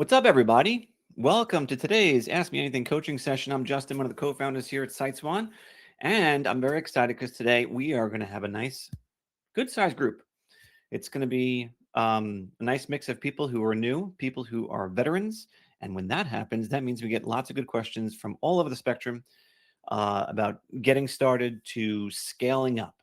What's up, everybody? Welcome to today's Ask Me Anything coaching session. I'm Justin, one of the co-founders here at SiteSwan, and I'm very excited because today we are going to have a nice, good-sized group. It's going to be a nice mix of people who are new, people who are veterans, and when that happens, that means we get lots of good questions from all over the spectrum about getting started to scaling up.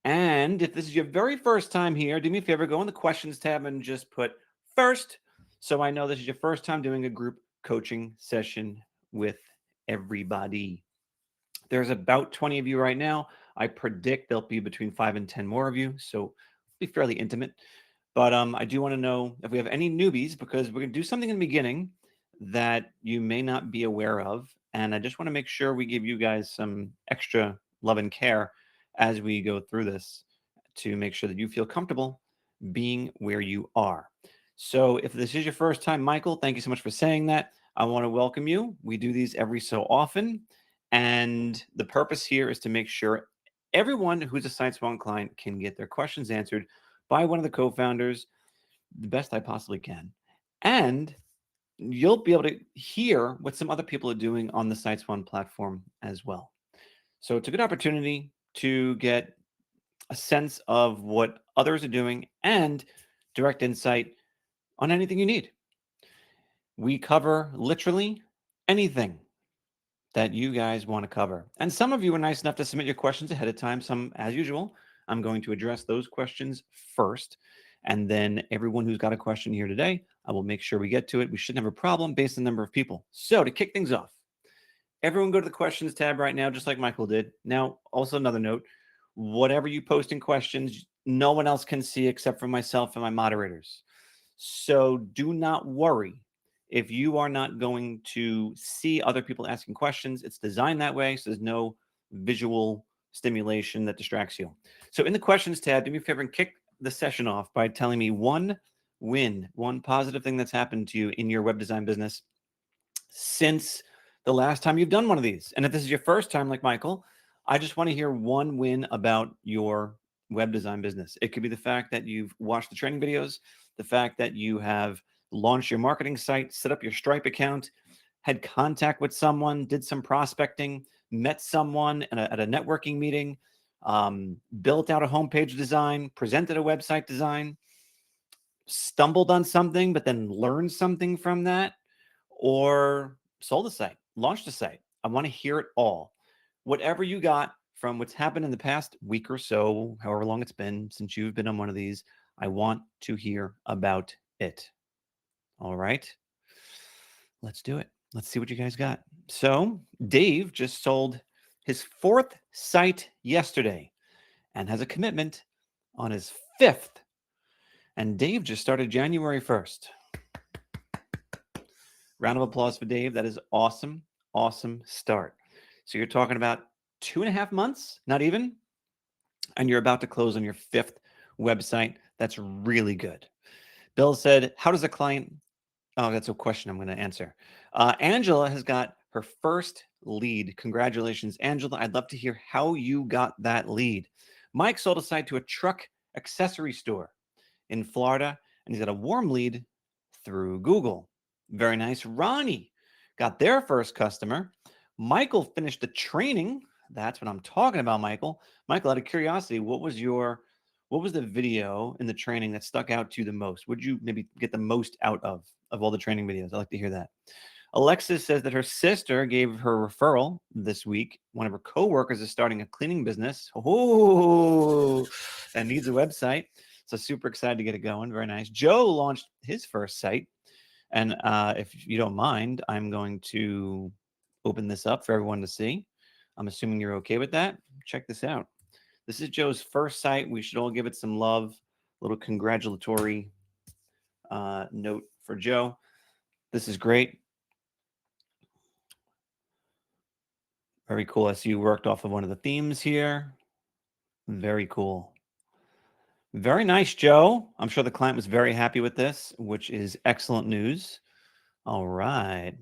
And if this is your very first time here, do me a favor, go in the questions tab and just put first. So I know this is your first time doing a group coaching session with everybody. There's about 20 of you right now. I predict there'll be between 5 and 10 more of you. So be fairly intimate. But I do want to know if we have any newbies, because we're going to do something in the beginning that you may not be aware of. And I just want to make sure we give you guys some extra love and care as we go through this to make sure that you feel comfortable being where you are. So if this is your first time, Michael, thank you so much for saying that. I want to welcome you. We do these every so often. And the purpose here is to make sure everyone who's a SiteSwan client can get their questions answered by one of the co-founders the best I possibly can. And you'll be able to hear what some other people are doing on the SiteSwan platform as well. So it's a good opportunity to get a sense of what others are doing and direct insight on anything you need. We cover literally anything that you guys want to cover. And some of you are nice enough to submit your questions ahead of time. Some, as usual, I'm going to address those questions first. And then everyone who's got a question here today, I will make sure we get to it. We shouldn't have a problem based on the number of people. So to kick things off, everyone go to the questions tab right now, just like Michael did. Now, also another note, whatever you post in questions, no one else can see except for myself and my moderators. So do not worry if you are not going to see other people asking questions. It's designed that way, so there's no visual stimulation that distracts you. So in the questions tab, do me a favor and kick the session off by telling me one win, one positive thing that's happened to you in your web design business since the last time you've done one of these. And if this is your first time, like Michael, I just want to hear one win about your web design business. It could be the fact that you've watched the training videos, the fact that you have launched your marketing site, set up your Stripe account, had contact with someone, did some prospecting, met someone at a networking meeting, built out a homepage design, presented a website design, stumbled on something, but then learned something from that, or sold a site, launched a site. I want to hear it all. Whatever you got from what's happened in the past week or so, however long it's been since you've been on one of these, I want to hear about it. All right. Let's do it. Let's see what you guys got. So, Dave just sold his fourth site yesterday and has a commitment on his fifth. And Dave just started January 1st. Round of applause for Dave. That is awesome. Awesome start. So you're talking about 2.5 months, not even, and you're about to close on your fifth website. That's really good. Bill said, how does a client, oh, that's a question I'm going to answer. Angela has got her first lead. Congratulations, Angela. I'd love to hear how you got that lead. Mike sold a site to a truck accessory store in Florida, and he's got a warm lead through Google. Very nice. Ronnie got their first customer. Michael finished the training. That's what I'm talking about, Michael. Michael, out of curiosity, what was the video in the training that stuck out to you the most? Would you maybe get the most out of all the training videos? I'd like to hear that. Alexis says that her sister gave her referral this week. One of her coworkers is starting a cleaning business. Oh, and needs a website. So super excited to get it going. Very nice. Joe launched his first site. And if you don't mind, I'm going to open this up for everyone to see. I'm assuming you're okay with that. Check this out. This is Joe's first site. We should all give it some love. A little congratulatory note for Joe. This is great. Very cool. I see you worked off of one of the themes here. Very cool. Very nice, Joe. I'm sure the client was very happy with this, which is excellent news. All right.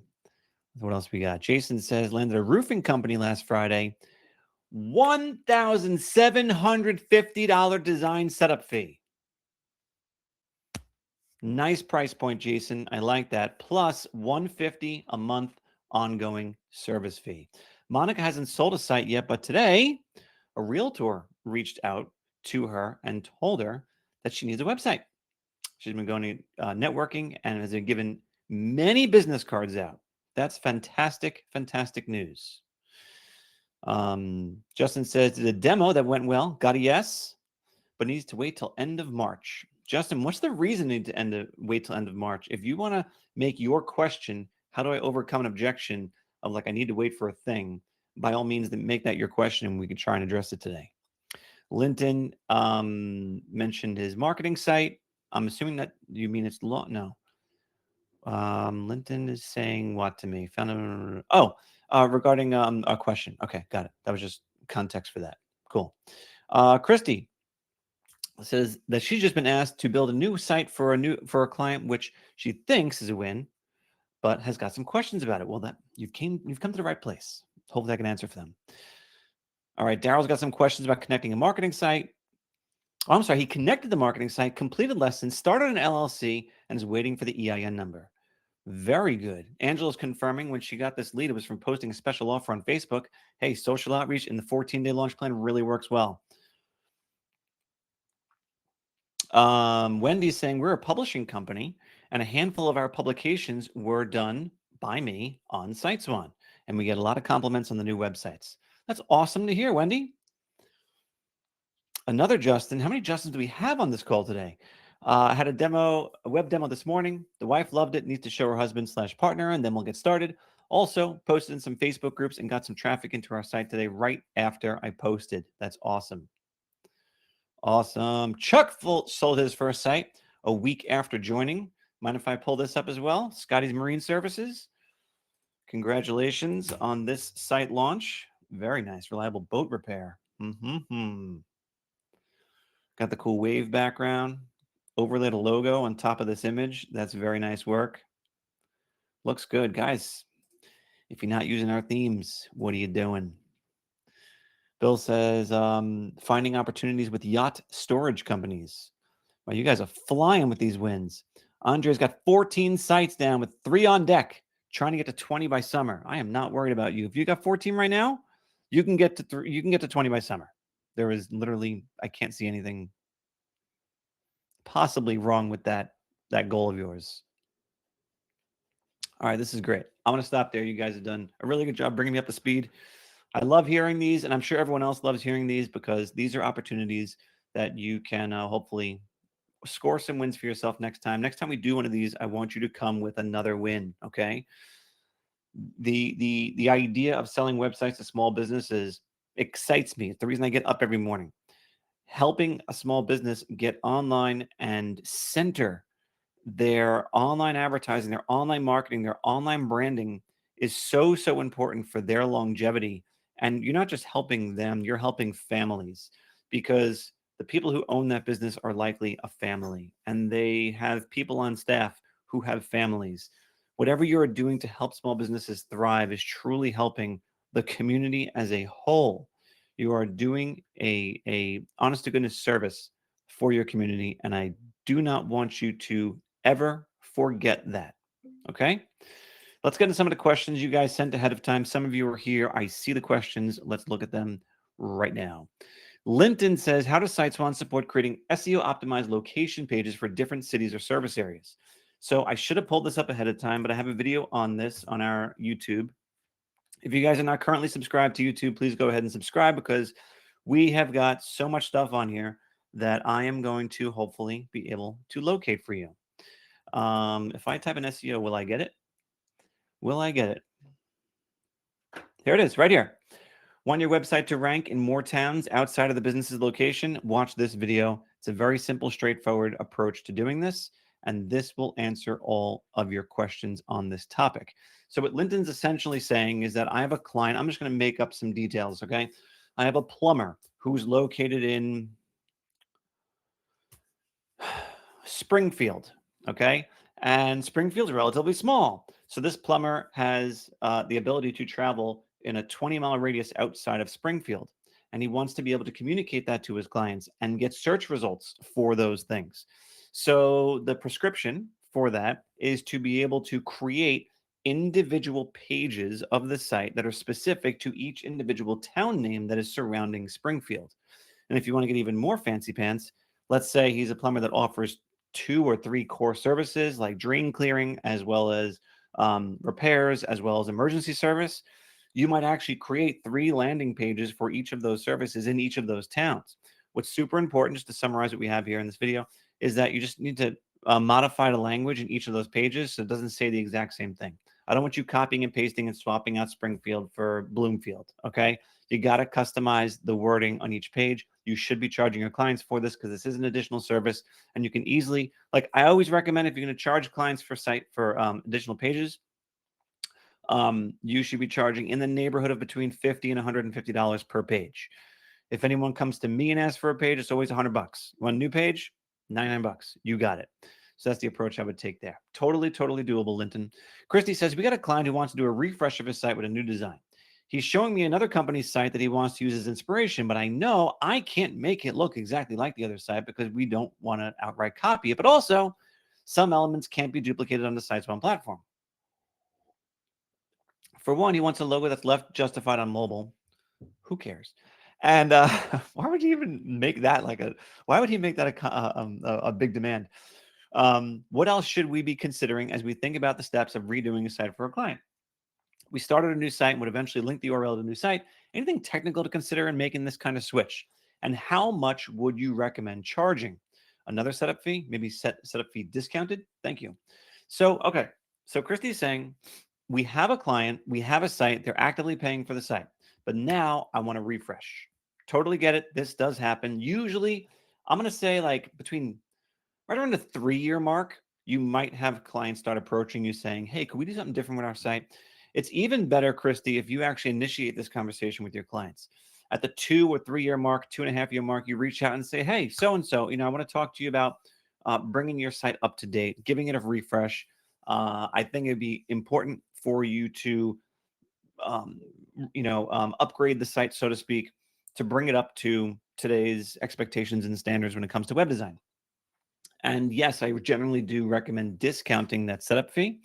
What else we got? Jason says, landed a roofing company last Friday. $1,750 design setup fee. Nice price point, Jason. I like that. Plus 150 a month ongoing service fee. Monica hasn't sold a site yet, but today a realtor reached out to her and told her that she needs a website. She's been going to networking and has been given many business cards out. That's fantastic, fantastic news. Justin says the demo that went well, got a yes, but needs to wait till end of March. Justin, what's the reason you need to wait till end of March? If you want to make your question, how do I overcome an objection of like I need to wait for a thing? By all means, then make that your question, and we can try and address it today. Linton mentioned his marketing site. I'm assuming that you mean it's long. No. Linton is saying what to me? Regarding a question. Okay, got it. That was just context for that. Cool. Christy says that she's just been asked to build a new site for a client, which she thinks is a win, but has got some questions about it. Well, that you've come to the right place. Hopefully, I can answer for them. All right, Daryl's got some questions about connecting a marketing site. Oh, I'm sorry. He connected the marketing site, completed lessons, started an LLC, and is waiting for the EIN number. Very good. Angela's confirming when she got this lead, it was from posting a special offer on Facebook. Hey, social outreach in the 14-day launch plan really works well. Wendy's saying we're a publishing company, and a handful of our publications were done by me on SiteSwan, and we get a lot of compliments on the new websites. That's awesome to hear, Wendy. Another Justin. How many Justins do we have on this call today? I had a web demo this morning. The wife loved it, needs to show her husband/partner, and then we'll get started. Also posted in some Facebook groups and got some traffic into our site today right after I posted. That's awesome. Awesome. Chuck sold his first site a week after joining. Mind if I pull this up as well? Scotty's Marine Services. Congratulations on this site launch. Very nice. Reliable boat repair. Got the cool wave background. Overlaid a logo on top of this image. That's very nice work. Looks good. Guys, if you're not using our themes, what are you doing? Bill says, finding opportunities with yacht storage companies. Well, you guys are flying with these wins. Andre's got 14 sites down with 3 on deck, trying to get to 20 by summer. I am not worried about you. If you got 14 right now, you can get to you can get to 20 by summer. There is literally, I can't see anything possibly wrong with that goal of yours. All right, this is great. I'm going to stop there. You guys have done a really good job bringing me up to speed. I love hearing these, and I'm sure everyone else loves hearing these because these are opportunities that you can hopefully score some wins for yourself next time. Next time we do one of these, I want you to come with another win, okay? The idea of selling websites to small businesses excites me. It's the reason I get up every morning. Helping a small business get online and center their online advertising, their online marketing, their online branding is so, so important for their longevity. And you're not just helping them, you're helping families because the people who own that business are likely a family and they have people on staff who have families. Whatever you're doing to help small businesses thrive is truly helping the community as a whole. You are doing a honest to goodness service for your community. And I do not want you to ever forget that. Okay. Let's get into some of the questions you guys sent ahead of time. Some of you are here. I see the questions. Let's look at them right now. Linton says, how does SiteSwan support creating SEO optimized location pages for different cities or service areas? So I should have pulled this up ahead of time, but I have a video on this on our YouTube. If you guys are not currently subscribed to YouTube, please go ahead and subscribe because we have got so much stuff on here that I am going to hopefully be able to locate for you. If I type in SEO, will I get it? Will I get it? Here it is, right here. Want your website to rank in more towns outside of the business's location? Watch this video. It's a very simple, straightforward approach to doing this, and this will answer all of your questions on this topic. So what Linton's essentially saying is that I have a client. I'm just going to make up some details, okay? I have a plumber who's located in Springfield, okay? And Springfield's relatively small. So this plumber has the ability to travel in a 20-mile radius outside of Springfield. And he wants to be able to communicate that to his clients and get search results for those things. So the prescription for that is to be able to create individual pages of the site that are specific to each individual town name that is surrounding Springfield. And if you want to get even more fancy pants, let's say he's a plumber that offers 2 or 3 core services like drain clearing, as well as repairs, as well as emergency service. You might actually create 3 landing pages for each of those services in each of those towns. What's super important, just to summarize what we have here in this video, is that you just need to modify the language in each of those pages so it doesn't say the exact same thing. I don't want you copying and pasting and swapping out Springfield for Bloomfield. Okay. You got to customize the wording on each page. You should be charging your clients for this because this is an additional service. And you can easily, like I always recommend, if you're going to charge clients for additional pages, you should be charging in the neighborhood of between $50 and $150 per page. If anyone comes to me and asks for a page, it's always $100. One new page, $99. You got it. So that's the approach I would take there. Totally, totally doable, Linton. Christy says, we got a client who wants to do a refresh of his site with a new design. He's showing me another company's site that he wants to use as inspiration, but I know I can't make it look exactly like the other site because we don't want to outright copy it. But also, some elements can't be duplicated on the SiteSwan platform. For one, he wants a logo that's left justified on mobile. Who cares? And why would he even make that why would he make that a big demand? What else should we be considering as we think about the steps of redoing a site for a client? We started a new site and would eventually link the URL to the new site. Anything technical to consider in making this kind of switch? And how much would you recommend charging? Another setup fee, maybe setup fee discounted? Thank you. So, okay. So Christy's saying, we have a client, we have a site, they're actively paying for the site, but now I want to refresh. Totally get it. This does happen. Usually, I'm going to say like between right around the 3-year mark, you might have clients start approaching you saying, hey, could we do something different with our site? It's even better, Christy, if you actually initiate this conversation with your clients. At the 2 or 3-year mark, 2.5-year mark, you reach out and say, hey, so-and-so, I want to talk to you about bringing your site up to date, giving it a refresh. I think it'd be important for you to, upgrade the site, so to speak, to bring it up to today's expectations and standards when it comes to web design. And yes, I generally do recommend discounting that setup fee.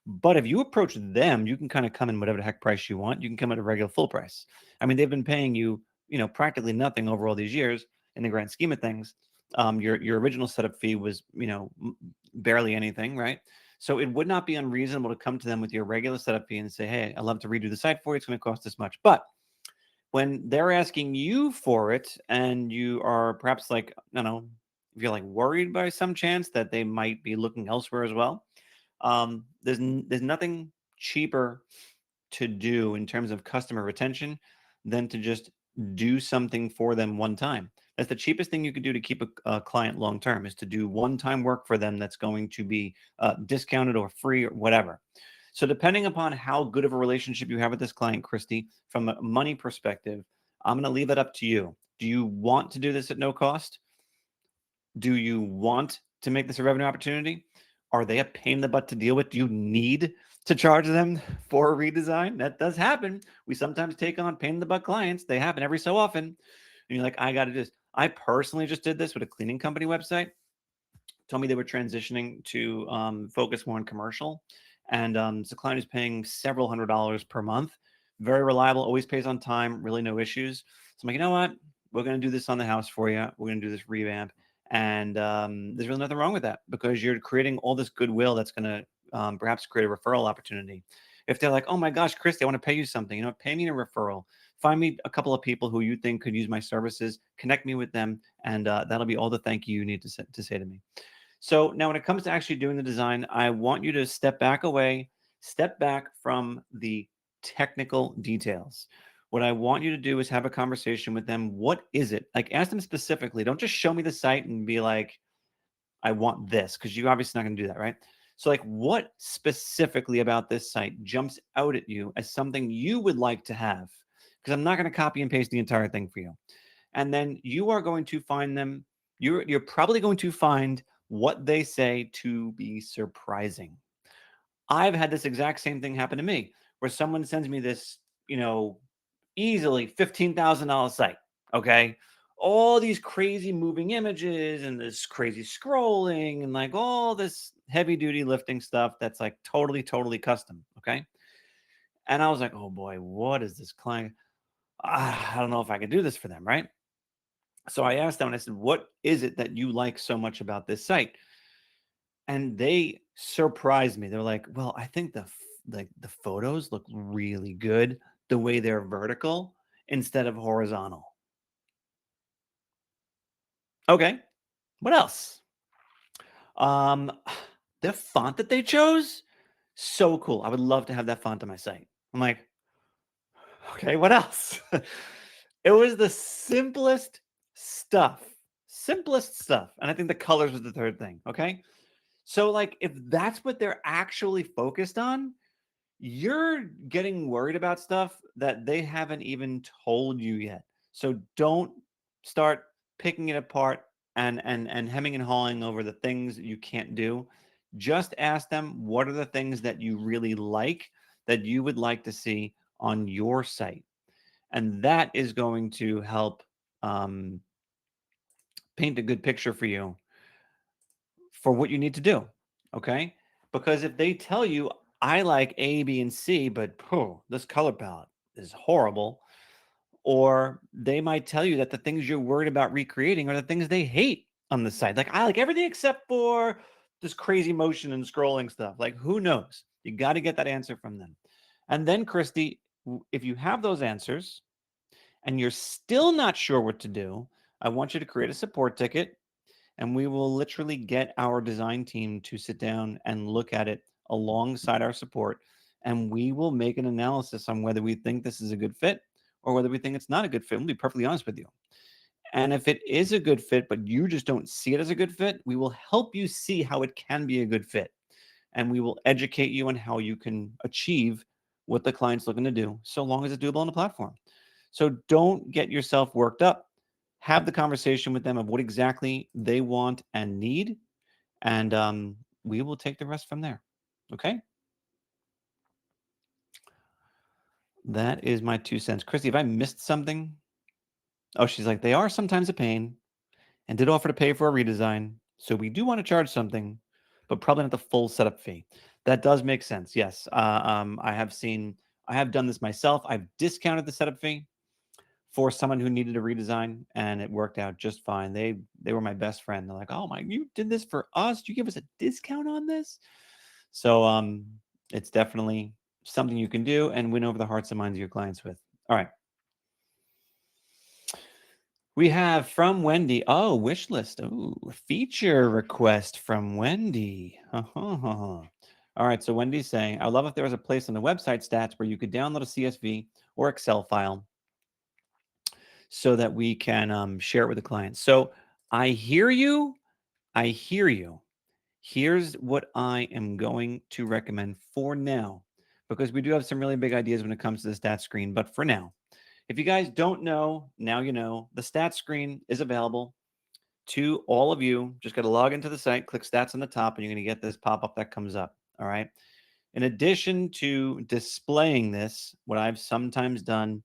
But if you approach them, you can kind of come in whatever the heck price you want. You can come at a regular full price. I mean, they've been paying you, practically nothing over all these years in the grand scheme of things. Your original setup fee was, barely anything, right? So it would not be unreasonable to come to them with your regular setup fee and say, hey, I'd love to redo the site for you. It's going to cost this much. But when they're asking you for it and you are perhaps like, I don't know, if you're like worried by some chance that they might be looking elsewhere as well, there's nothing cheaper to do in terms of customer retention than to just do something for them one time. That's the cheapest thing you could do to keep a client long term, is to do one-time work for them that's going to be discounted or free or whatever. So depending upon how good of a relationship you have with this client, Christy, from a money perspective, I'm going to leave it up to you. Do you want to do this at no cost? Do you want to make this a revenue opportunity? Are they a pain in the butt to deal with? Do you need to charge them for a redesign? That does happen. We sometimes take on pain in the butt clients. They happen every so often. And you're like, I got to just, I personally just did this with a cleaning company website. Told me they were transitioning to focus more on commercial. And it's a client who's paying several $100s per month. Very reliable, always pays on time, really no issues. So I'm like, you know what? We're going to do this on the house for you. We're going to do this revamp. And there's really nothing wrong with that, because you're creating all this goodwill that's going to perhaps create a referral opportunity. If they're like, oh my gosh, Christy, I want to pay you something, pay me a referral. Find me a couple of people who you think could use my services, connect me with them, and that'll be all the thank you need to say to me. So now when it comes to actually doing the design, I want you to step back from the technical details. What I want you to do is have a conversation with them. What is it? Like, ask them specifically. Don't just show me the site and be like, I want this, because you're obviously not going to do that, right? So like, what specifically about this site jumps out at you as something you would like to have? Because I'm not going to copy and paste the entire thing for you. And then you are going to find them. You're probably going to find what they say to be surprising. I've had this exact same thing happen to me, where someone sends me this, easily $15,000 site. Okay. all these crazy moving images and this crazy scrolling and like all this heavy duty lifting stuff that's like totally custom. Okay. And I was like, oh boy, what is this client? I don't know if I could do this for them. Right. So I asked them and I said, what is it that you like so much about this site? And they surprised me. They're like, well, I think like the photos look really good the way they're vertical instead of horizontal. Okay. What else? Um, the font that they chose, so cool. I would love to have that font on my site. I'm like, okay, what else? It was the stuff, simplest stuff. And I think the colors was the third thing. Okay. So, like, if that's what they're actually focused on, you're getting worried about stuff that they haven't even told you yet. So don't start picking it apart and hemming and hawing over the things that you can't do. Just ask them what are the things that you really like that you would like to see on your site, and that is going to help um, paint a good picture for you for what you need to do. Okay. Because if they tell you, I like A, B, and C, but this color palette is horrible, or they might tell you that the things you're worried about recreating are the things they hate on the site. Like, I like everything except for this crazy motion and scrolling stuff. Like, who knows? You got to get that answer from them. And then, Christy, if you have those answers and you're still not sure what to do, I want you to create a support ticket and we will literally get our design team to sit down and look at it alongside our support. And we will make an analysis on whether we think this is a good fit or whether we think it's not a good fit. We'll be perfectly honest with you. And if it is a good fit, but you just don't see it as a good fit, we will help you see how it can be a good fit. And we will educate you on how you can achieve what the client's looking to do, so long as it's doable on the platform. So don't get yourself worked up. Have the conversation with them of what exactly they want and need, and we will take the rest from there. Okay? That is my 2 cents. Christy, if I missed something, oh, she's like, they are sometimes a pain and did offer to pay for a redesign. So we do want to charge something, but probably not the full setup fee. That does make sense. Yes. I have done this myself. I've discounted the setup fee for someone who needed a redesign, and it worked out just fine. They were my best friend. They're like, "Oh my, you did this for us? You give us a discount on this?" So it's definitely something you can do and win over the hearts and minds of your clients with. All right. We have from Wendy. Oh, wish list. Oh, feature request from Wendy. All right. So Wendy's saying, I love if there was a place on the website stats where you could download a CSV or Excel file so that we can share it with the client. So I hear you. I hear you. Here's what I am going to recommend for now, because we do have some really big ideas when it comes to the stats screen. But for now, if you guys don't know, now you know, the stats screen is available to all of you. Just got to log into the site, click stats on the top, and you're going to get this pop up that comes up. All right. In addition to displaying this, what I've sometimes done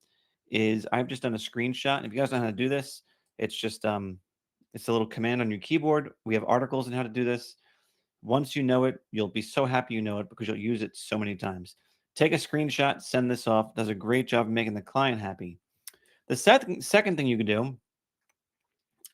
is I've just done a screenshot. And if you guys know how to do this, it's just it's a little command on your keyboard. We have articles on how to do this. Once you know it, you'll be so happy you know it because you'll use it so many times. Take a screenshot, send this off. Does a great job of making the client happy. The second thing you can do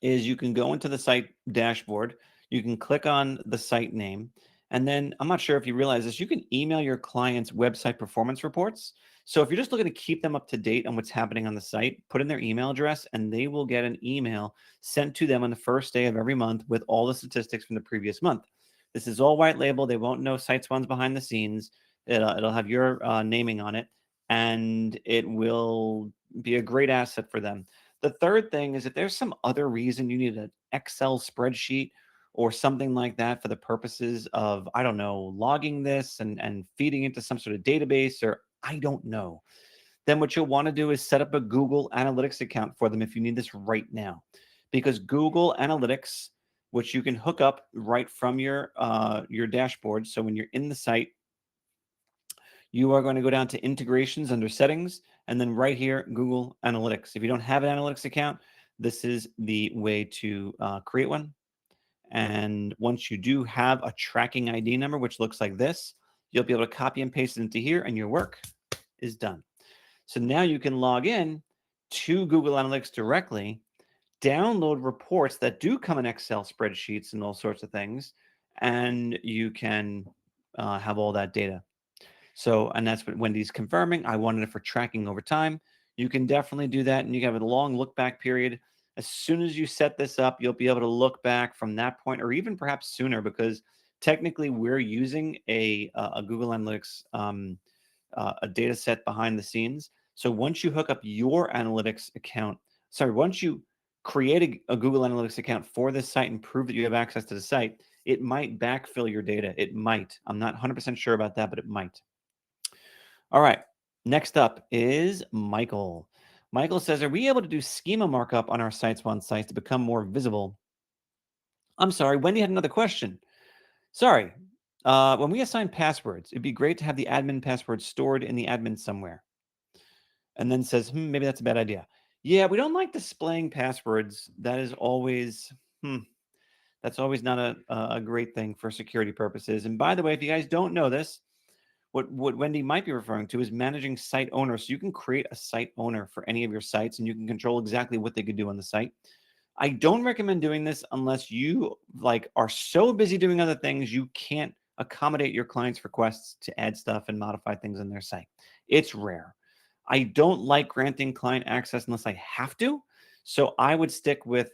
is you can go into the site dashboard. You can click on the site name. And then I'm not sure if you realize this, you can email your clients website performance reports. So if you're just looking to keep them up to date on what's happening on the site, put in their email address and they will get an email sent to them on the first day of every month with all the statistics from the previous month. This is all white label. They won't know SiteSwan's behind the scenes. It'll have your naming on it, and it will be a great asset for them. The third thing is if there's some other reason you need an Excel spreadsheet or something like that for the purposes of, I don't know, logging this and feeding into some sort of database, or I don't know, then what you'll want to do is set up a Google Analytics account for them if you need this right now. Because Google Analytics, which you can hook up right from your dashboard. So when you're in the site, you are going to go down to integrations under settings, and then right here, Google Analytics. If you don't have an analytics account, this is the way to create one. And once you do have a tracking ID number, which looks like this, you'll be able to copy and paste it into here and your work is done. So now you can log in to Google Analytics directly, download reports that do come in Excel spreadsheets and all sorts of things, and you can have all that data. So, and that's what Wendy's confirming. I wanted it for tracking over time. You can definitely do that, and you have a long look back period. As soon as you set this up, you'll be able to look back from that point, or even perhaps sooner, because technically we're using a Google Analytics a data set behind the scenes. So once you hook up your analytics account, once you create a Google Analytics account for this site and prove that you have access to the site, it might backfill your data. It might. I'm not 100% sure about that, but it might. All right. Next up is Michael. Michael says, are we able to do schema markup on our SiteSwan sites to become more visible? I'm sorry, Wendy had another question. Sorry. When we assign passwords, it'd be great to have the admin password stored in the admin somewhere. And then says, maybe that's a bad idea. Yeah, we don't like displaying passwords. That is always, that's always not a great thing for security purposes. And by the way, if you guys don't know this, what Wendy might be referring to is managing site owners. So you can create a site owner for any of your sites, and you can control exactly what they could do on the site. I don't recommend doing this unless you are so busy doing other things you can't accommodate your clients' requests to add stuff and modify things on their site. It's rare. I don't like granting client access unless I have to. So I would stick with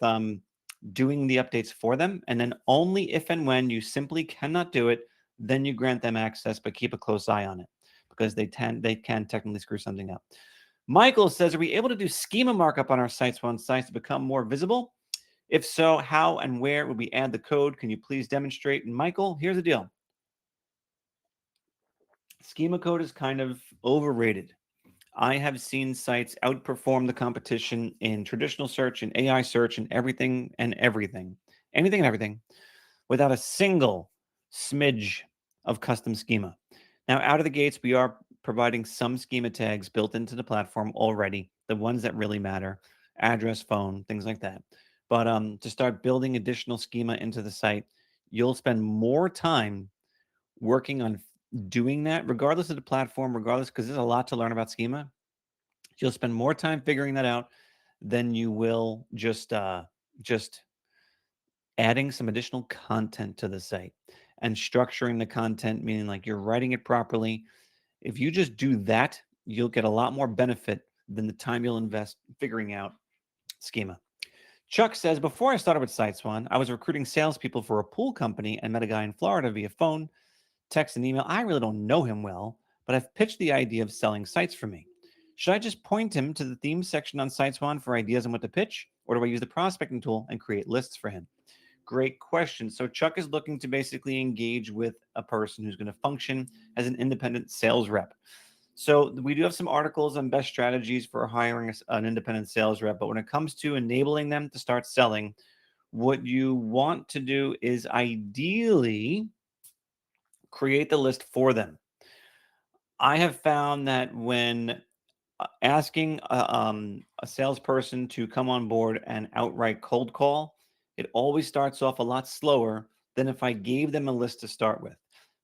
doing the updates for them. And then only if and when you simply cannot do it, then you grant them access, but keep a close eye on it because they can technically screw something up. Michael says, are we able to do schema markup on our SiteSwan sites to become more visible? If so, how and where would we add the code? Can you please demonstrate? And Michael, here's the deal. Schema code is kind of overrated. I have seen sites outperform the competition in traditional search and AI search and anything and everything, without a single smidge of custom schema. Now, out of the gates, we are providing some schema tags built into the platform already, the ones that really matter, address, phone, things like that. But to start building additional schema into the site, you'll spend more time working on doing that, regardless of the platform, because there's a lot to learn about schema. You'll spend more time figuring that out than you will just adding some additional content to the site and structuring the content, meaning like you're writing it properly. If you just do that, you'll get a lot more benefit than the time you'll invest figuring out schema. Chuck says, before I started with SiteSwan, I was recruiting salespeople for a pool company and met a guy in Florida via phone, text, and email. I really don't know him well, but I've pitched the idea of selling sites for me. Should I just point him to the theme section on SiteSwan for ideas on what to pitch, or do I use the prospecting tool and create lists for him? Great question. So Chuck is looking to basically engage with a person who's going to function as an independent sales rep. So we do have some articles on best strategies for hiring an independent sales rep, but when it comes to enabling them to start selling, what you want to do is ideally create the list for them. I have found that when asking a salesperson to come on board and outright cold call, it always starts off a lot slower than if I gave them a list to start with.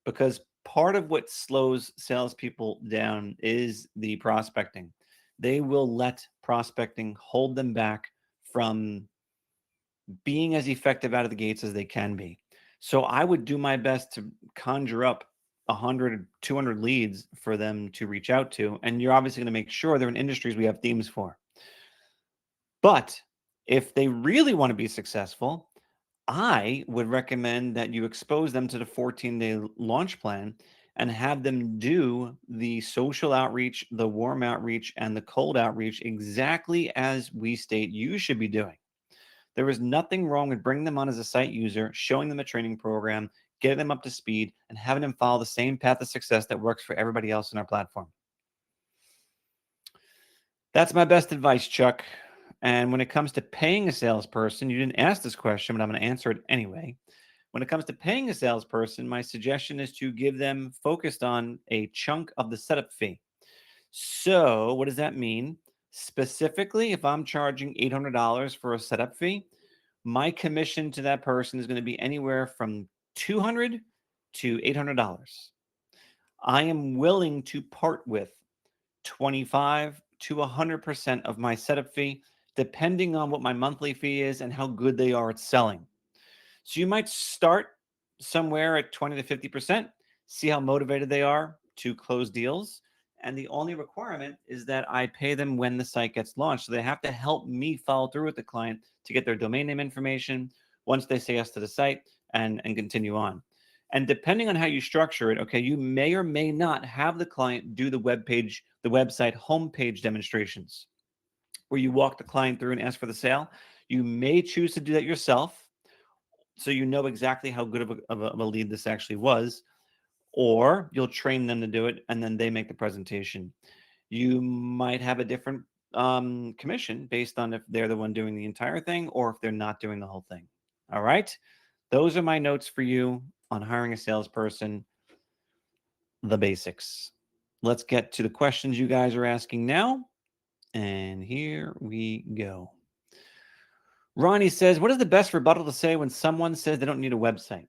Because part of what slows salespeople down is the prospecting. They will let prospecting hold them back from being as effective out of the gates as they can be. So I would do my best to conjure up 100, 200 leads for them to reach out to. And you're obviously going to make sure they're in industries we have themes for. But if they really want to be successful, I would recommend that you expose them to the 14-day launch plan and have them do the social outreach, the warm outreach, and the cold outreach exactly as we state you should be doing. There is nothing wrong with bringing them on as a site user, showing them a training program, getting them up to speed, and having them follow the same path of success that works for everybody else in our platform. That's my best advice, Chuck. And when it comes to paying a salesperson, you didn't ask this question, but I'm going to answer it anyway. When it comes to paying a salesperson, my suggestion is to give them focused on a chunk of the setup fee. So what does that mean? Specifically, if I'm charging $800 for a setup fee, my commission to that person is going to be anywhere from $200 to $800. I am willing to part with 25 to 100% of my setup fee, depending on what my monthly fee is and how good they are at selling. So you might start somewhere at 20 to 50%, see how motivated they are to close deals. And the only requirement is that I pay them when the site gets launched. So they have to help me follow through with the client to get their domain name information once they say yes to the site and continue on. And depending on how you structure it, okay, you may or may not have the client do the web page, the website homepage demonstrations where you walk the client through and ask for the sale. You may choose to do that yourself so you know exactly how good of a lead this actually was, or you'll train them to do it and then they make the presentation. You might have a different commission based on if they're the one doing the entire thing or if they're not doing the whole thing. All right. Those are my notes for you on hiring a salesperson, the basics. Let's get to the questions you guys are asking now. And here we go. Ronnie says, what is the best rebuttal to say when someone says they don't need a website?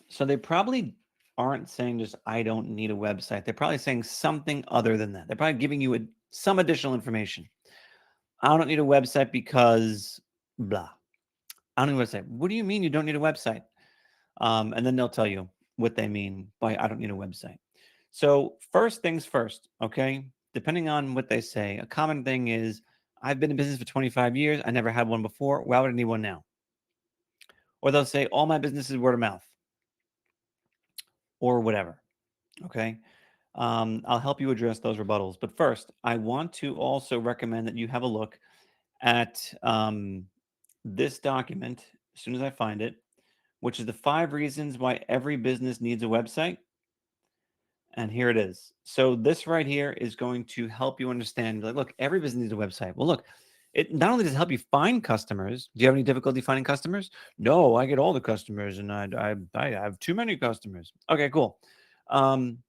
So they probably aren't saying just, I don't need a website. They're probably saying something other than that. They're probably giving you some additional information. I don't need a website because blah. I don't need a website. What do you mean you don't need a website? And then they'll tell you what they mean by I don't need a website. So first things first, okay? Depending on what they say, a common thing is, I've been in business for 25 years. I never had one before. Why would I need one now? Or they'll say, all my business is word of mouth or whatever, okay? I'll help you address those rebuttals. But first, I want to also recommend that you have a look at this document as soon as I find it, which is the 5 reasons why every business needs a website. And here it is. So this right here is going to help you understand, like, look, every business needs a website. Well, look, it not only does it help you find customers. Do you have any difficulty finding customers? No, I get all the customers, and I have too many customers. Okay, cool. Um,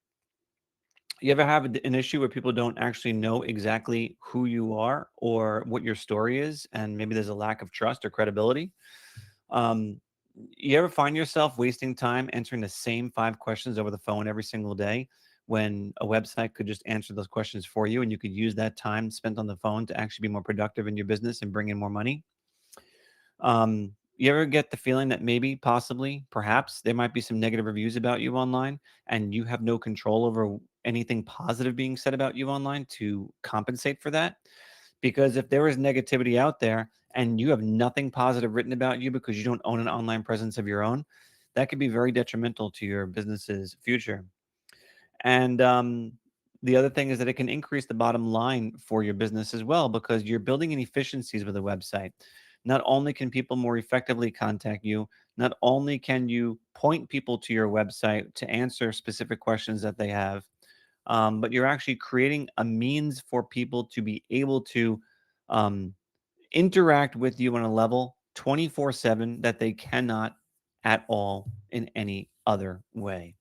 you ever have an issue where people don't actually know exactly who you are or what your story is, and maybe there's a lack of trust or credibility? Um, you ever find yourself wasting time answering the same 5 questions over the phone every single day when a website could just answer those questions for you and you could use that time spent on the phone to actually be more productive in your business and bring in more money? You ever get the feeling that maybe, possibly, perhaps there might be some negative reviews about you online and you have no control over anything positive being said about you online to compensate for that? Because if there is negativity out there and you have nothing positive written about you because you don't own an online presence of your own, that could be very detrimental to your business's future. And the other thing is that it can increase the bottom line for your business as well because you're building in efficiencies with a website. Not only can people more effectively contact you, not only can you point people to your website to answer specific questions that they have, but you're actually creating a means for people to be able to um, interact with you on a level 24/7 that they cannot at all in any other way.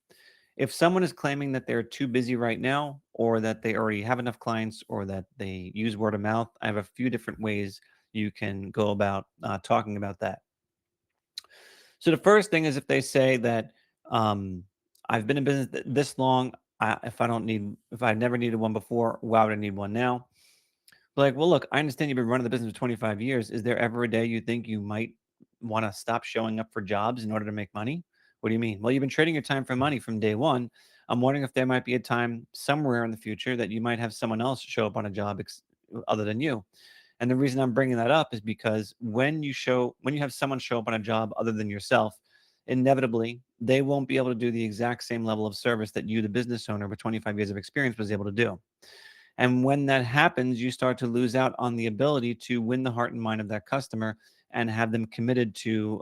If someone is claiming that they're too busy right now, or that they already have enough clients, or that they use word of mouth, I have a few different ways you can go about talking about that. So the first thing is if they say that I've been in business this long, if I never needed one before, why would I need one now? Like, well, look, I understand you've been running the business for 25 years. Is there ever a day you think you might want to stop showing up for jobs in order to make money? What do you mean? Well, you've been trading your time for money from day one. I'm wondering if there might be a time somewhere in the future that you might have someone else show up on a job other than you. And the reason I'm bringing that up is because when you have someone show up on a job other than yourself, inevitably they won't be able to do the exact same level of service that you, the business owner with 25 years of experience, was able to do. And when that happens, you start to lose out on the ability to win the heart and mind of that customer and have them committed to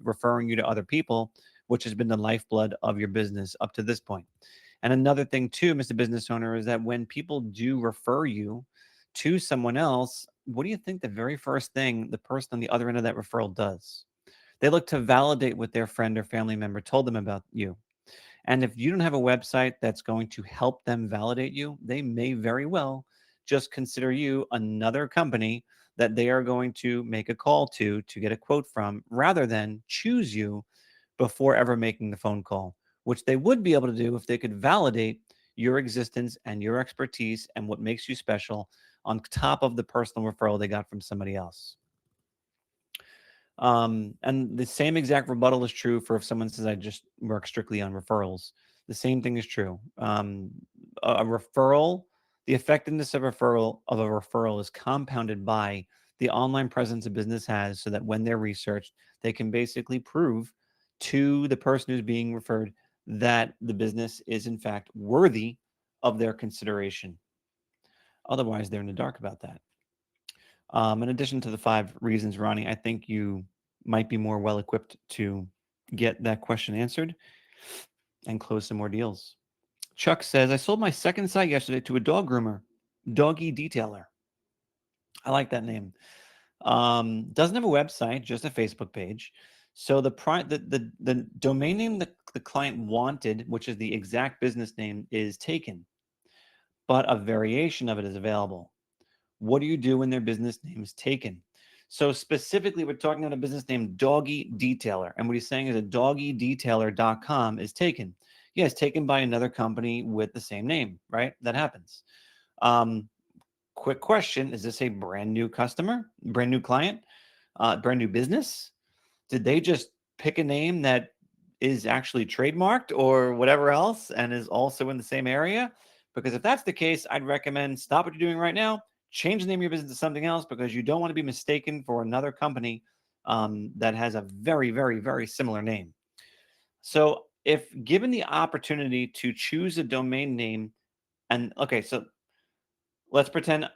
referring you to other people, which has been the lifeblood of your business up to this point. And another thing, too, Mr. Business Owner, is that when people do refer you to someone else, what do you think the very first thing the person on the other end of that referral does? They look to validate what their friend or family member told them about you. And if you don't have a website that's going to help them validate you, they may very well just consider you another company that they are going to make a call to get a quote from, rather than choose you before ever making the phone call, which they would be able to do if they could validate your existence and your expertise and what makes you special on top of the personal referral they got from somebody else. And the same exact rebuttal is true for if someone says, I just work strictly on referrals. The same thing is true. A referral, the effectiveness of a referral is compounded by the online presence a business has, so that when they're researched, they can basically prove to the person who's being referred that the business is in fact worthy of their consideration. Otherwise, they're in the dark about that. In addition to the 5 reasons, Ronnie, I think you might be more well equipped to get that question answered and close some more deals. Chuck says, I sold my second site yesterday to a dog groomer, doggy detailer. I like that name. Doesn't have a website, just a Facebook page. So the domain name the client wanted, which is the exact business name, is taken, but a variation of it is available. What do you do when their business name is taken? So specifically, we're talking about a business named Doggy Detailer. And what he's saying is that doggydetailer.com is taken. Yeah, it's taken by another company with the same name, right? That happens. Quick question. Is this a brand new customer, brand new client, brand new business? Did they just pick a name that is actually trademarked or whatever else and is also in the same area? Because if that's the case, I'd recommend stop what you're doing right now, change the name of your business to something else, because you don't want to be mistaken for another company that has a very, very, very similar name. So if given the opportunity to choose a domain name, and okay, so let's pretend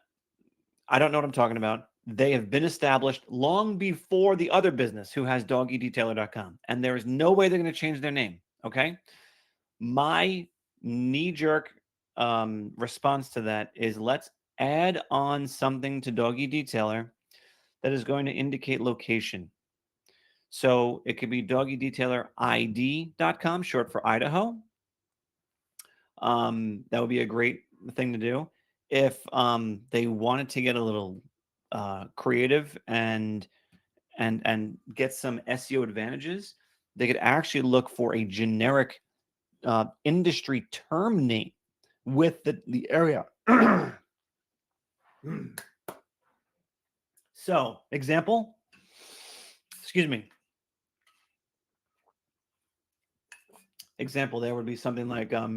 I don't know what I'm talking about. They have been established long before the other business who has doggydetailer.com, and there is no way they're going to change their name. Okay. My knee jerk response to that is, let's add on something to Doggy Detailer that is going to indicate location. So it could be doggydetailerid.com, short for Idaho. That would be a great thing to do. If they wanted to get a little creative and get some SEO advantages, they could actually look for a generic industry term name with the area. So, example, excuse me. Example there would be something like uh,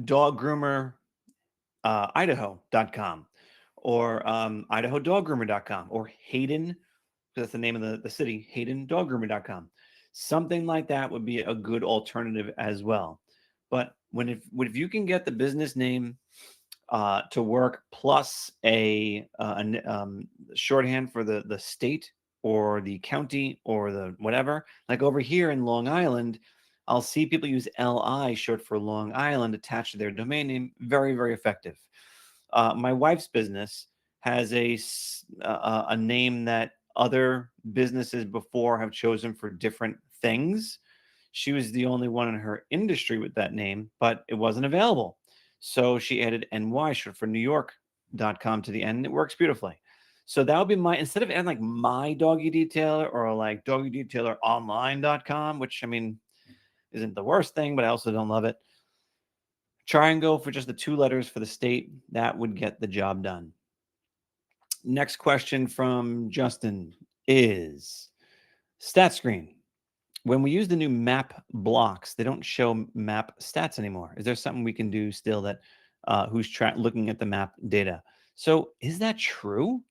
dog groomer Idaho.com, or IdahoDogGroomer.com, or Hayden, that's the name of the city, HaydenDogGroomer.com. Something like that would be a good alternative as well. But if you can get the business name to work, plus a shorthand for the state or the county or the whatever, like over here in Long Island, I'll see people use LI, short for Long Island, attached to their domain name. Very, very effective. My wife's business has a name that other businesses before have chosen for different things. She was the only one in her industry with that name, but it wasn't available. So she added NY, short for New York.com, to the end, and it works beautifully. So that would be instead of adding like my doggy detailer or like doggydetaileronline.com, which I mean isn't the worst thing, but I also don't love it. Try and go for just the 2 letters for the state. That would get the job done. Next question from Justin is stat screen. When we use the new map blocks, they don't show map stats anymore. Is there something we can do still that who's looking at the map data? So is that true?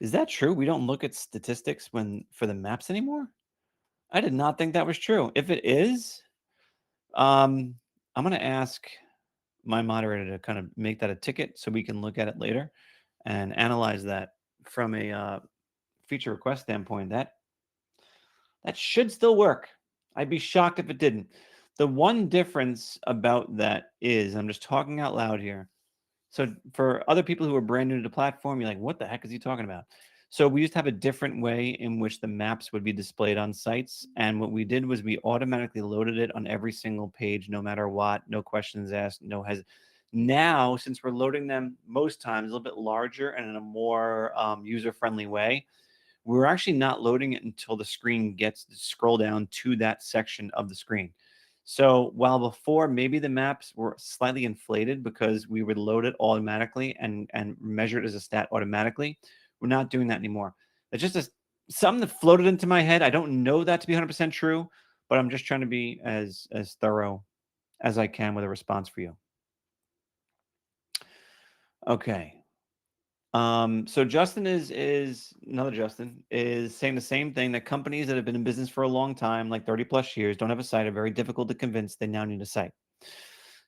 Is that true? We don't look at statistics for the maps anymore? I did not think that was true. If it is, I'm going to ask my moderator to kind of make that a ticket so we can look at it later and analyze that from a feature request standpoint. That should still work. I'd be shocked if it didn't. The one difference about that is, I'm just talking out loud here. So for other people who are brand new to the platform, you're like, what the heck is he talking about? So we used to have a different way in which the maps would be displayed on sites. And what we did was we automatically loaded it on every single page, no matter what, no questions asked, no Now, since we're loading them most times a little bit larger and in a more user-friendly way, we're actually not loading it until the screen gets to scroll down to that section of the screen. So while before maybe the maps were slightly inflated because we would load it automatically and measure it as a stat automatically, we're not doing that anymore. It's just something that floated into my head. I don't know that to be 100% true, but I'm just trying to be as thorough as I can with a response for you. Okay. So Justin is another Justin is saying the same thing, that companies that have been in business for a long time, like 30 plus years, don't have a site, are very difficult to convince they now need a site.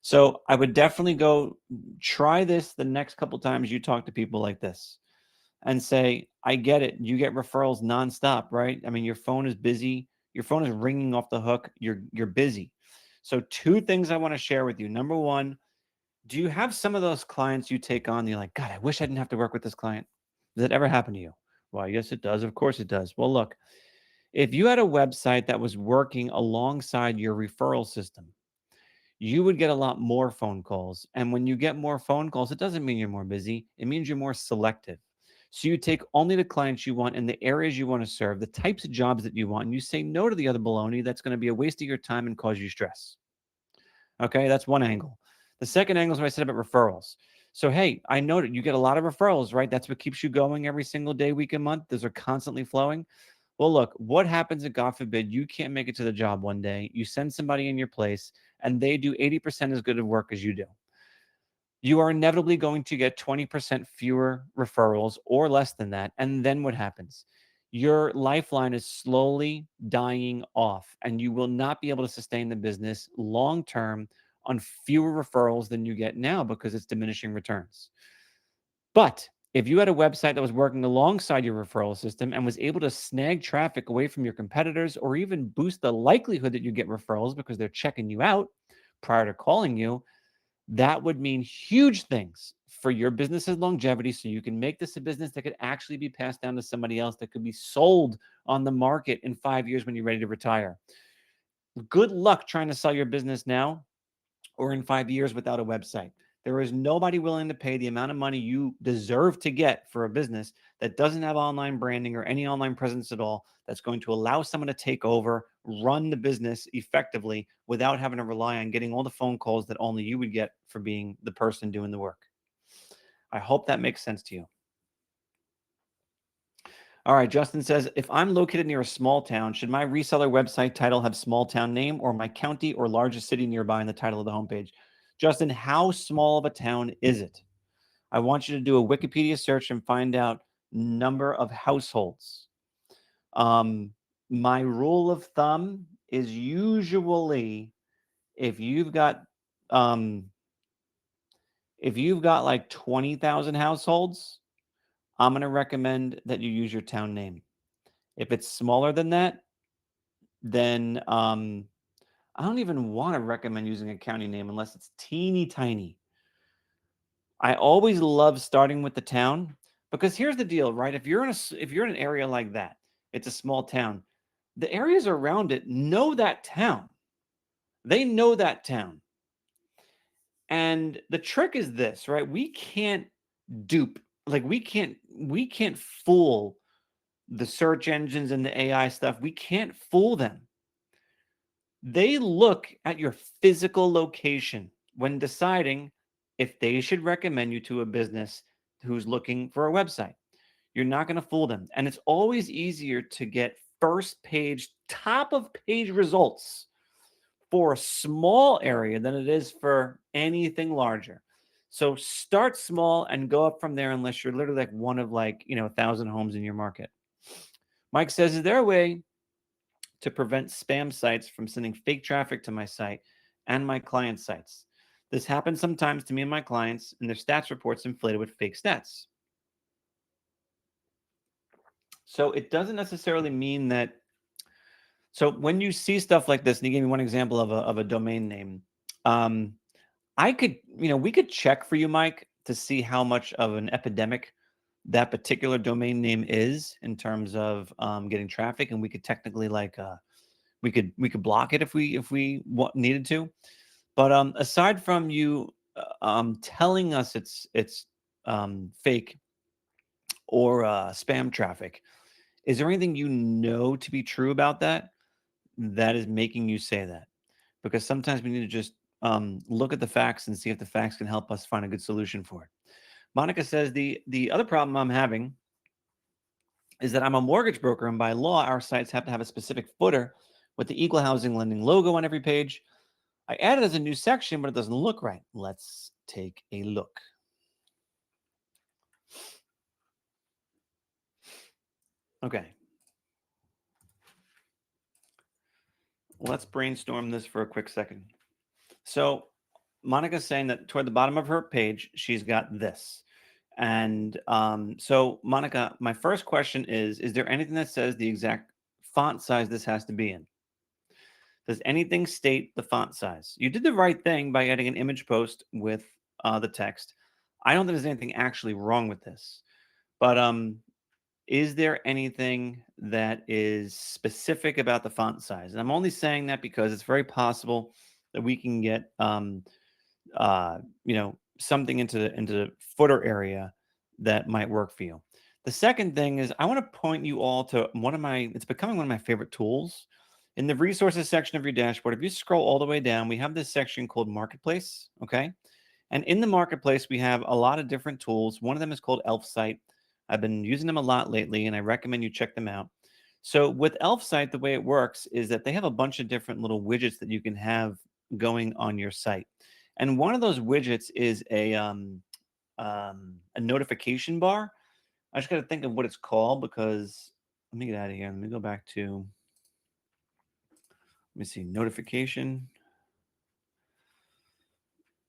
So I would definitely go try this the next couple times you talk to people like this and say, I get it. You get referrals nonstop, right? I mean, your phone is busy. Your phone is ringing off the hook. You're busy. So two things I want to share with you. Number one, do you have some of those clients you take on, you're like, God, I wish I didn't have to work with this client? Does that ever happen to you? Well, yes, it does. Of course it does. Well, look, if you had a website that was working alongside your referral system, you would get a lot more phone calls. And when you get more phone calls, it doesn't mean you're more busy. It means you're more selective. So you take only the clients you want in the areas you want to serve, the types of jobs that you want, and you say no to the other baloney that's going to be a waste of your time and cause you stress. Okay, that's one angle. The second angle is what I said about referrals. So, hey, I know that you get a lot of referrals, right? That's what keeps you going every single day, week, and month. Those are constantly flowing. Well, look, what happens if, God forbid, you can't make it to the job one day? You send somebody in your place and they do 80% as good of work as you do. You are inevitably going to get 20% fewer referrals or less than that. And then what happens? Your lifeline is slowly dying off, and you will not be able to sustain the business long term on fewer referrals than you get now because it's diminishing returns. But if you had a website that was working alongside your referral system and was able to snag traffic away from your competitors, or even boost the likelihood that you get referrals because they're checking you out prior to calling you, that would mean huge things for your business's longevity, so you can make this a business that could actually be passed down to somebody else, that could be sold on the market in 5 years when you're ready to retire. Good luck trying to sell your business now or in 5 years without a website. There is nobody willing to pay the amount of money you deserve to get for a business that doesn't have online branding or any online presence at all, that's going to allow someone to take over, run the business effectively without having to rely on getting all the phone calls that only you would get for being the person doing the work. I hope that makes sense to you. All right, Justin says, if I'm located near a small town, should my reseller website title have small town name, or my county or largest city nearby in the title of the homepage? Justin, how small of a town is it? I want you to do a Wikipedia search and find out number of households. My rule of thumb is usually if you've got like 20,000 households, I'm going to recommend that you use your town name. If it's smaller than that, then I don't even want to recommend using a county name unless it's teeny tiny. I always love starting with the town, because here's the deal, right? If you're in an area like that, it's a small town. The areas around it know that town. They know that town. And the trick is this, right? We can't dupe, like we can't fool the search engines and the AI stuff. We can't fool them. They look at your physical location when deciding if they should recommend you to a business who's looking for a website. You're not going to fool them. And it's always easier to get first page, top of page results for a small area than it is for anything larger. So start small and go up from there, unless you're literally like one of 1,000 homes in your market. Mike says, is there a way to prevent spam sites from sending fake traffic to my site and my client sites? This happens sometimes to me and my clients, and their stats reports inflated with fake stats. So it doesn't necessarily mean that. So when you see stuff like this, and you gave me one example of a domain name, we could check for you, Mike, to see how much of an epidemic that particular domain name is in terms of getting traffic, and we could technically we could block it if we needed to. But aside from you telling us it's fake or spam traffic, is there anything you know to be true about that is making you say that? Because sometimes we need to just look at the facts and see if the facts can help us find a good solution for it. Monica says the other problem I'm having is that I'm a mortgage broker, and by law, our sites have to have a specific footer with the equal housing lending logo on every page. I added as a new section, but it doesn't look right. Let's take a look. Okay. Let's brainstorm this for a quick second. So Monica's saying that toward the bottom of her page, she's got this. And so, Monica, my first question is there anything that says the exact font size this has to be in? Does anything state the font size? You did the right thing by adding an image post with the text. I don't think there's anything actually wrong with this. But is there anything that is specific about the font size? And I'm only saying that because it's very possible that we can get something into the footer area that might work for you. The second thing is I want to point you all to it's becoming one of my favorite tools. In the resources section of your dashboard, if you scroll all the way down, we have this section called Marketplace, okay? And in the Marketplace, we have a lot of different tools. One of them is called ElfSite. I've been using them a lot lately, and I recommend you check them out. So with ElfSite, the way it works is that they have a bunch of different little widgets that you can have going on your site. And one of those widgets is a notification bar. I just got to think of what it's called because let me get out of here. Let me go back to, let me see, notification.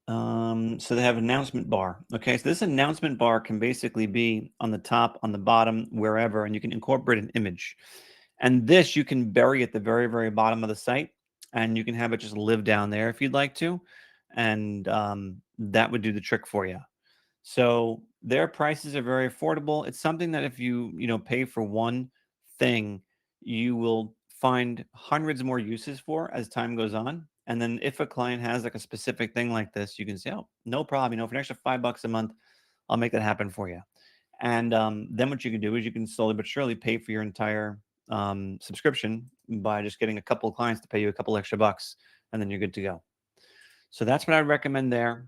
So they have announcement bar. Okay, so this announcement bar can basically be on the top, on the bottom, wherever, and you can incorporate an image. And this you can bury at the very, very bottom of the site, and you can have it just live down there if you'd like to, and that would do the trick for you. So their prices are very affordable. It's something that if you pay for one thing, you will find hundreds more uses for as time goes on. And then if a client has like a specific thing like this, you can say, "Oh, no problem. For an extra $5 a month, I'll make that happen for you." And then what you can do is you can slowly but surely pay for your entire subscription by just getting a couple of clients to pay you a couple extra bucks, and then you're good to go. So that's what I recommend there.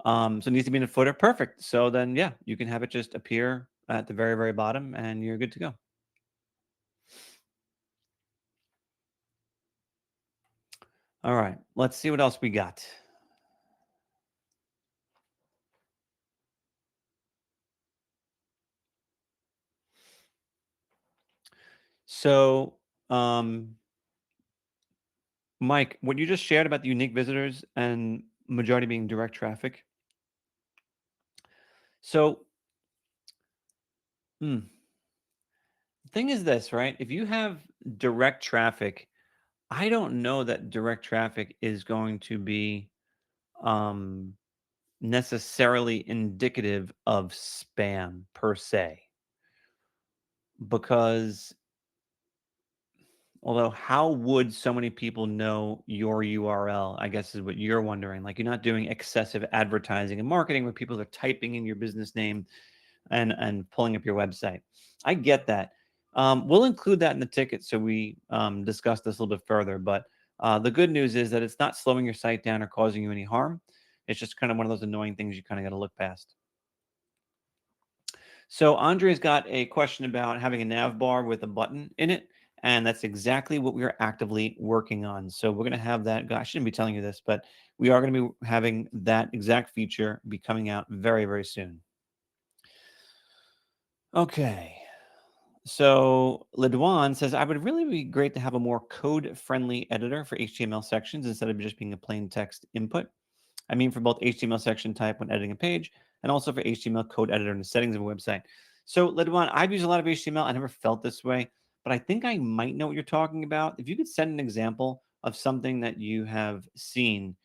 So it needs to be in a footer. Perfect. So then, yeah, you can have it just appear at the very, very bottom and you're good to go. All right. Let's see what else we got. So, Mike, what you just shared about the unique visitors and majority being direct traffic. So, the thing is this, right? If you have direct traffic, I don't know that direct traffic is going to be um, necessarily indicative of spam per se, because although how would so many people know your URL, I guess is what you're wondering. Like you're not doing excessive advertising and marketing where people are typing in your business name and pulling up your website. I get that. We'll include that in the ticket so we discuss this a little bit further. But the good news is that it's not slowing your site down or causing you any harm. It's just kind of one of those annoying things you kind of got to look past. So Andre's got a question about having a nav bar with a button in it. And that's exactly what we are actively working on. So we're going to have that. I shouldn't be telling you this, but we are going to be having that exact feature be coming out very, very soon. Okay. So Ledwan says, I would really be great to have a more code-friendly editor for HTML sections instead of just being a plain text input. I mean, for both HTML section type when editing a page and also for HTML code editor in the settings of a website. So, Ledwan, I've used a lot of HTML. I never felt this way, but I think I might know what you're talking about. If you could send an example of something that you have seen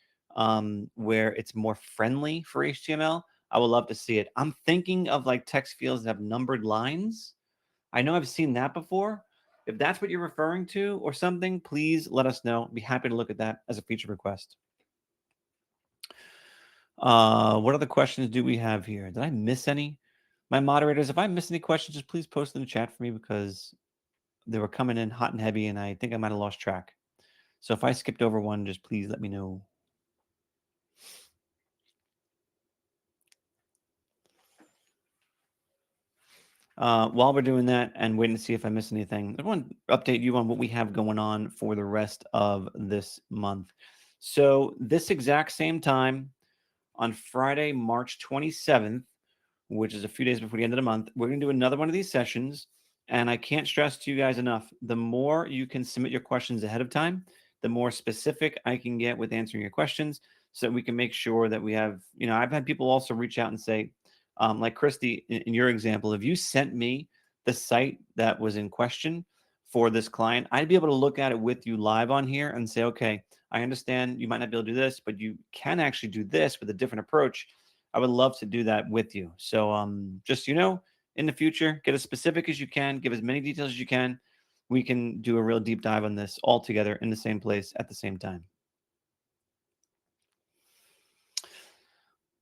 where it's more friendly for HTML, I would love to see it. I'm thinking of like text fields that have numbered lines. I know I've seen that before. If that's what you're referring to or something, please let us know. Be happy to look at that as a feature request. What other questions do we have here? Did I miss any? My moderators, if I missed any questions, just please post in the chat for me because they were coming in hot and heavy and I think I might have lost track. So if I skipped over one, just please let me know. While we're doing that and waiting to see if I missed anything, I want to update you on what we have going on for the rest of this month. So this exact same time on Friday, March 27th, which is a few days before the end of the month, we're going to do another one of these sessions. And I can't stress to you guys enough, the more you can submit your questions ahead of time, the more specific I can get with answering your questions so that we can make sure that we have, I've had people also reach out and say, like Christy, in your example, if you sent me the site that was in question for this client, I'd be able to look at it with you live on here and say, okay, I understand you might not be able to do this, but you can actually do this with a different approach. I would love to do that with you. So just, in the future, get as specific as you can, give as many details as you can. We can do a real deep dive on this all together in the same place at the same time.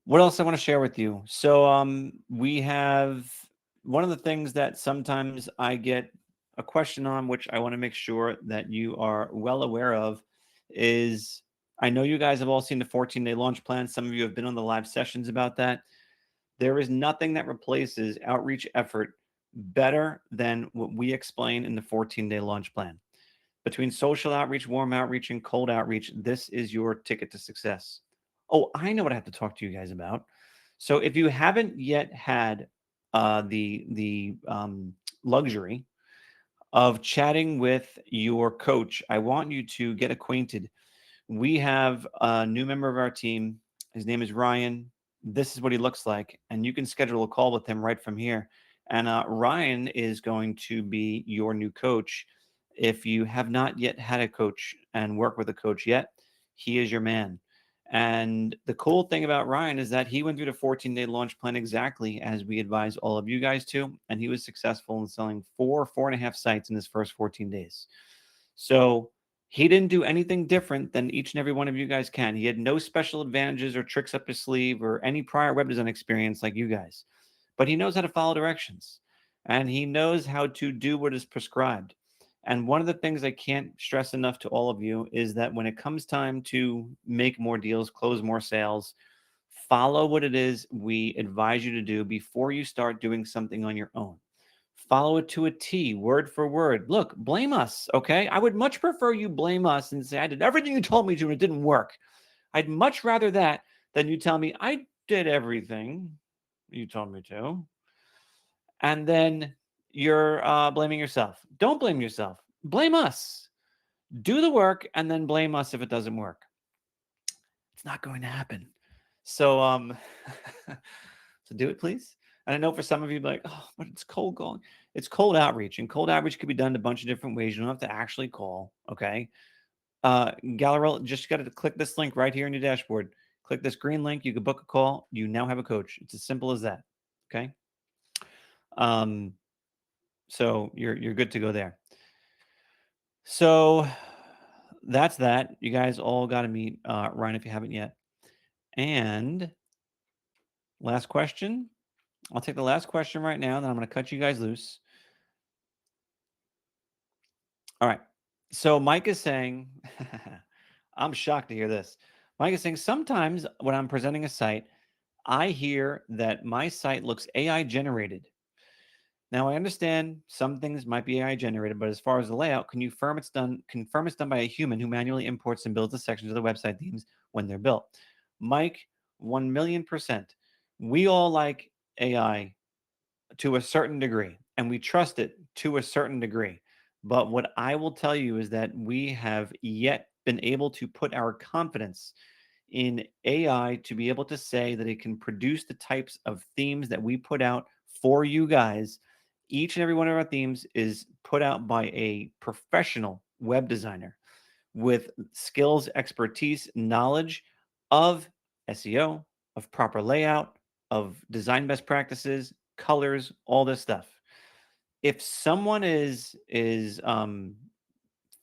What else I want to share with you? So we have one of the things that sometimes I get a question on, which I want to make sure that you are well aware of, is I know you guys have all seen the 14-day launch plan. Some of you have been on the live sessions about that. There is nothing that replaces outreach effort better than what we explain in the 14-day launch plan. Between social outreach, warm outreach, and cold outreach, this is your ticket to success. Oh, I know what I have to talk to you guys about. So if you haven't yet had the luxury of chatting with your coach, I want you to get acquainted. We have a new member of our team. His name is Ryan. This is what he looks like. And you can schedule a call with him right from here. And Ryan is going to be your new coach. If you have not yet had a coach and work with a coach yet, he is your man. And the cool thing about Ryan is that he went through the 14-day launch plan exactly as we advise all of you guys to. And he was successful in selling 4.5 sites in his first 14 days. So he didn't do anything different than each and every one of you guys can. He had no special advantages or tricks up his sleeve or any prior web design experience like you guys. But he knows how to follow directions and he knows how to do what is prescribed. And one of the things I can't stress enough to all of you is that when it comes time to make more deals, close more sales, follow what it is we advise you to do before you start doing something on your own. Follow it to a T, word for word. Look, blame us, okay? I would much prefer you blame us and say, I did everything you told me to and it didn't work. I'd much rather that than you tell me, I did everything you told me to. And then you're blaming yourself. Don't blame yourself. Blame us. Do the work and then blame us if it doesn't work. It's not going to happen. So so do it, please. And I know for some of you, like, oh, but it's cold calling. It's cold outreach, and cold outreach can be done in a bunch of different ways. You don't have to actually call. Okay. Gallery, just got to click this link right here in your dashboard. Click this green link. You can book a call. You now have a coach. It's as simple as that. Okay. Um, so you're good to go there. So that's that. You guys all got to meet Ryan if you haven't yet. And last question. I'll take the last question right now, then I'm going to cut you guys loose. All right. So Mike is saying, I'm shocked to hear this. Mike is saying, sometimes when I'm presenting a site, I hear that my site looks AI generated. Now I understand some things might be AI generated, but as far as the layout, confirm it's done by a human who manually imports and builds the sections of the website themes when they're built. Mike, 1,000,000%. We all like AI to a certain degree, and we trust it to a certain degree. But what I will tell you is that we have yet been able to put our confidence in AI to be able to say that it can produce the types of themes that we put out for you guys. Each and every one of our themes is put out by a professional web designer with skills, expertise, knowledge of SEO, of proper layout, of design best practices, colors, all this stuff. If someone is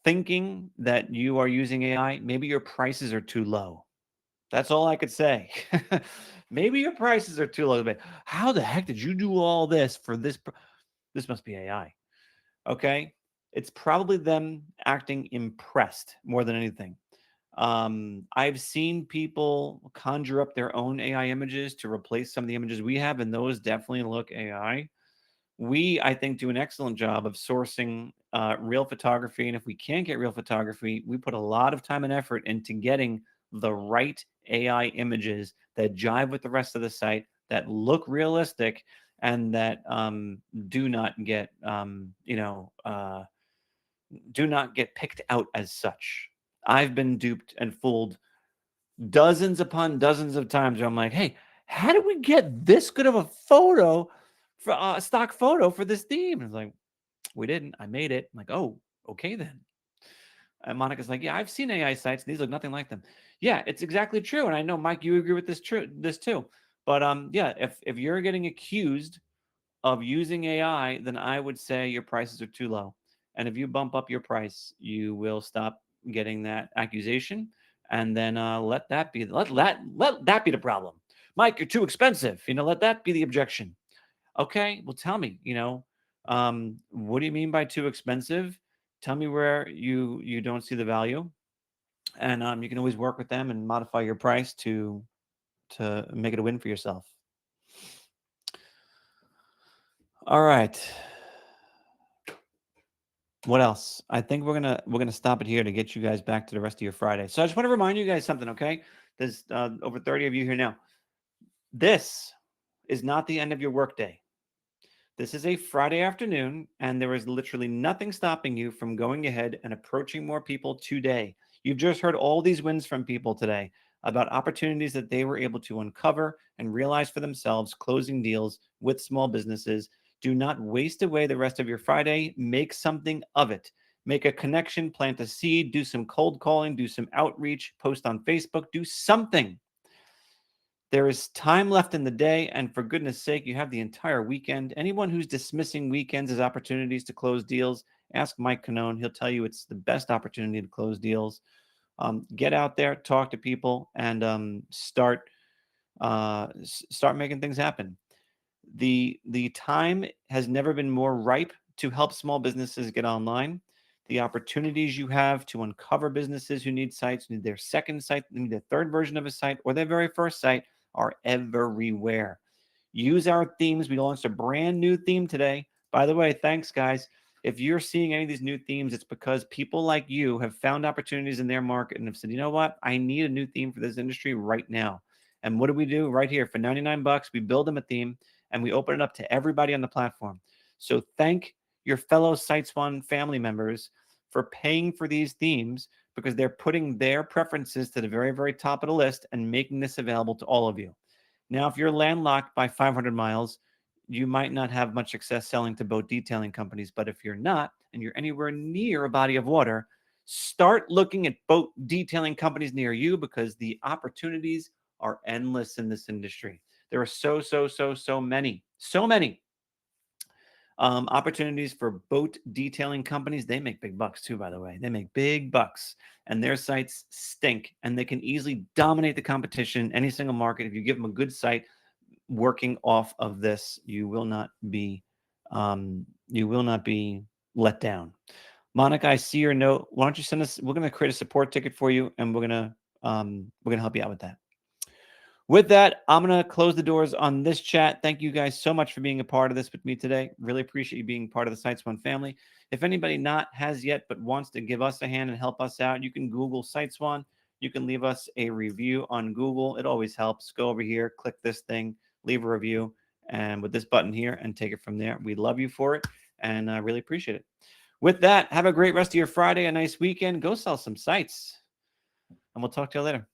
thinking that you are using AI, maybe your prices are too low. That's all I could say. Maybe your prices are too low. But how the heck did you do all this for this? This must be AI. Okay. It's probably them acting impressed more than anything. I've seen people conjure up their own AI images to replace some of the images we have, and those definitely look AI. We, I think, do an excellent job of sourcing real photography. And if we can't get real photography, we put a lot of time and effort into getting the right AI images that jive with the rest of the site, that look realistic, and that do not get, do not get picked out as such. I've been duped and fooled dozens upon dozens of times where I'm like, hey, how did we get this good of a photo for a stock photo for this theme? And it's like, we didn't. I made it. I'm like, oh, okay then. And Monica's like, yeah, I've seen AI sites. These look nothing like them. Yeah, it's exactly true. And I know, Mike, you agree with this too. But yeah, if you're getting accused of using AI, then I would say your prices are too low. And if you bump up your price, you will stop getting that accusation, and then let that be let that be the problem. Mike, you're too expensive. Let that be the objection. Okay, well, tell me. What do you mean by too expensive? Tell me where you don't see the value, and you can always work with them and modify your price to make it a win for yourself. All right. What else? I think we're gonna stop it here to get you guys back to the rest of your Friday. So I just want to remind you guys something, okay? There's over 30 of you here now. This is not the end of your workday. This is a Friday afternoon, and there is literally nothing stopping you from going ahead and approaching more people today. You've just heard all these wins from people today about opportunities that they were able to uncover and realize for themselves, closing deals with small businesses. Do not waste away the rest of your Friday. Make something of it. Make a connection, plant a seed, do some cold calling, do some outreach, post on Facebook, do something. There is time left in the day, and for goodness sake, you have the entire weekend. Anyone who's dismissing weekends as opportunities to close deals, ask Mike Canone. He'll tell you it's the best opportunity to close deals. Get out there, talk to people, and start making things happen. The time has never been more ripe to help small businesses get online. The opportunities you have to uncover businesses who need sites, who need their second site, who need their third version of a site, or their very first site are everywhere. Use our themes. We launched a brand new theme today. By the way, thanks, guys. If you're seeing any of these new themes, it's because people like you have found opportunities in their market and have said, you know what? I need a new theme for this industry right now. And what do we do right here? For 99 bucks, we build them a theme and we open it up to everybody on the platform. So thank your fellow SiteSwan family members for paying for these themes, because they're putting their preferences to the very, very top of the list and making this available to all of you. Now, if you're landlocked by 500 miles, you might not have much success selling to boat detailing companies. But if you're not, and you're anywhere near a body of water, start looking at boat detailing companies near you, because the opportunities are endless in this industry. There are so many opportunities for boat detailing companies. They make big bucks too, by the way. They make big bucks, and their sites stink, and they can easily dominate the competition in any single market. If you give them a good site working off of this, you will not be let down. Monica, I see your note. Why don't you send us? We're going to create a support ticket for you, and we're going to help you out with that. With that, I'm going to close the doors on this chat. Thank you guys so much for being a part of this with me today. Really appreciate you being part of the SiteSwan family. If anybody not has yet but wants to give us a hand and help us out, you can Google SiteSwan. You can leave us a review on Google. It always helps. Go over here, click this thing, leave a review, and with this button here, and take it from there. We love you for it, and I really appreciate it. With that, have a great rest of your Friday, a nice weekend. Go sell some sites, and we'll talk to you later.